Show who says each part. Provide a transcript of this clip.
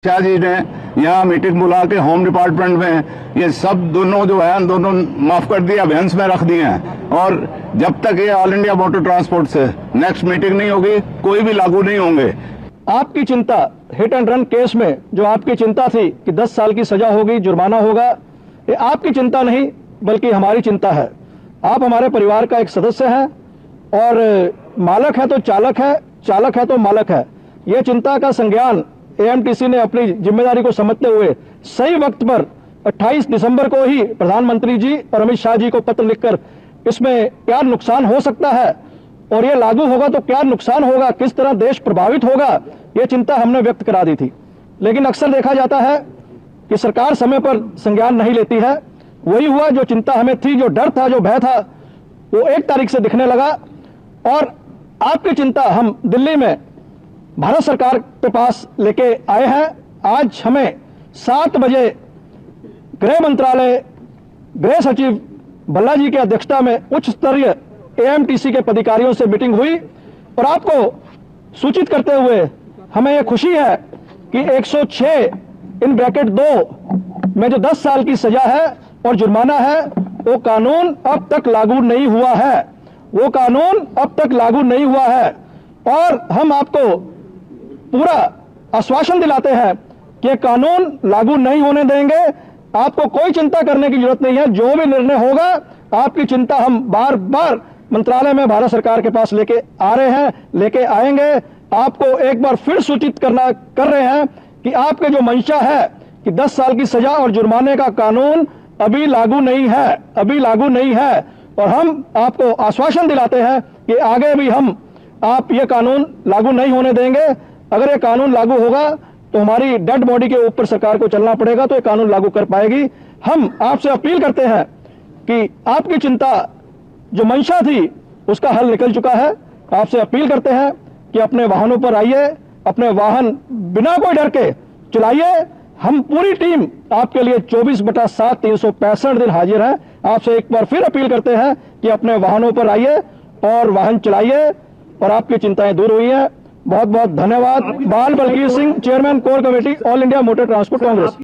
Speaker 1: शाह जी ने यहाँ मीटिंग बुला के होम डिपार्टमेंट में ये सब दोनों जो है दोनों माफ कर दिया, अभियान में रख दिए हैं। और जब तक ये ऑल इंडिया मोटर ट्रांसपोर्ट से नेक्स्ट मीटिंग नहीं होगी, कोई भी लागू नहीं होंगे।
Speaker 2: आपकी चिंता हिट एंड रन केस में जो आपकी चिंता थी कि 10 साल की सजा होगी, जुर्माना होगा, ये आपकी चिंता नहीं बल्कि हमारी चिंता है। आप हमारे परिवार का एक सदस्य हैं और मालक है तो चालक है, चालक है तो मालक है। ये चिंता का संज्ञान एएमटीसी ने अपनी जिम्मेदारी को समझते हुए सही वक्त पर 28 दिसंबर को ही प्रधानमंत्री जी और अमित शाह जी को पत्र लिखकर इसमें क्या नुकसान हो सकता है और ये लागू होगा तो क्या नुकसान होगा, किस तरह देश प्रभावित होगा, ये चिंता हमने व्यक्त करा दी थी। लेकिन अक्सर देखा जाता है कि सरकार समय पर संज्ञान नहीं लेती है। वही हुआ, जो चिंता हमें थी, जो डर था, जो भय था, वो 1 तारीख से दिखने लगा। और आपकी चिंता हम दिल्ली में भारत सरकार के पास लेके आए हैं। आज हमें 7 बजे गृह मंत्रालय, गृह सचिव भल्ला जी की अध्यक्षता में उच्च स्तरीय एएमटीसी के पदाधिकारियों से मीटिंग हुई और आपको सूचित करते हुए हमें यह खुशी है कि 106(2) में जो 10 साल की सजा है और जुर्माना है, वो कानून अब तक लागू नहीं हुआ है। वो कानून अब तक लागू नहीं हुआ है और हम आपको पूरा आश्वासन दिलाते हैं कि ये कानून लागू नहीं होने देंगे। आपको कोई चिंता करने की जरूरत नहीं है। जो भी निर्णय होगा, आपकी चिंता हम बार बार मंत्रालय में भारत सरकार के पास लेके आ रहे हैं, लेके आएंगे। आपको एक बार फिर सूचित कर रहे हैं कि आपके जो मंशा है कि 10 साल की सजा और जुर्माने का कानून अभी लागू नहीं है, अभी लागू नहीं है। और हम आपको आश्वासन दिलाते हैं कि आगे भी हम आप ये कानून लागू नहीं होने देंगे। अगर ये कानून लागू होगा तो हमारी डेड बॉडी के ऊपर सरकार को चलना पड़ेगा, तो ये कानून लागू कर पाएगी। हम आपसे अपील करते हैं कि आपकी चिंता जो मंशा थी उसका हल निकल चुका है। आपसे अपील करते हैं कि अपने वाहनों पर आइए, अपने वाहन बिना कोई डर के चलाइए। हम पूरी टीम आपके लिए 24/7 365 दिन हाजिर है। आपसे एक बार फिर अपील करते हैं कि अपने वाहनों पर आइए और वाहन चलाइए और आपकी चिंताएं दूर हुई हैं। बहुत बहुत धन्यवाद। Bal Balkir Singh, chairman core committee, all India motor transport Congress.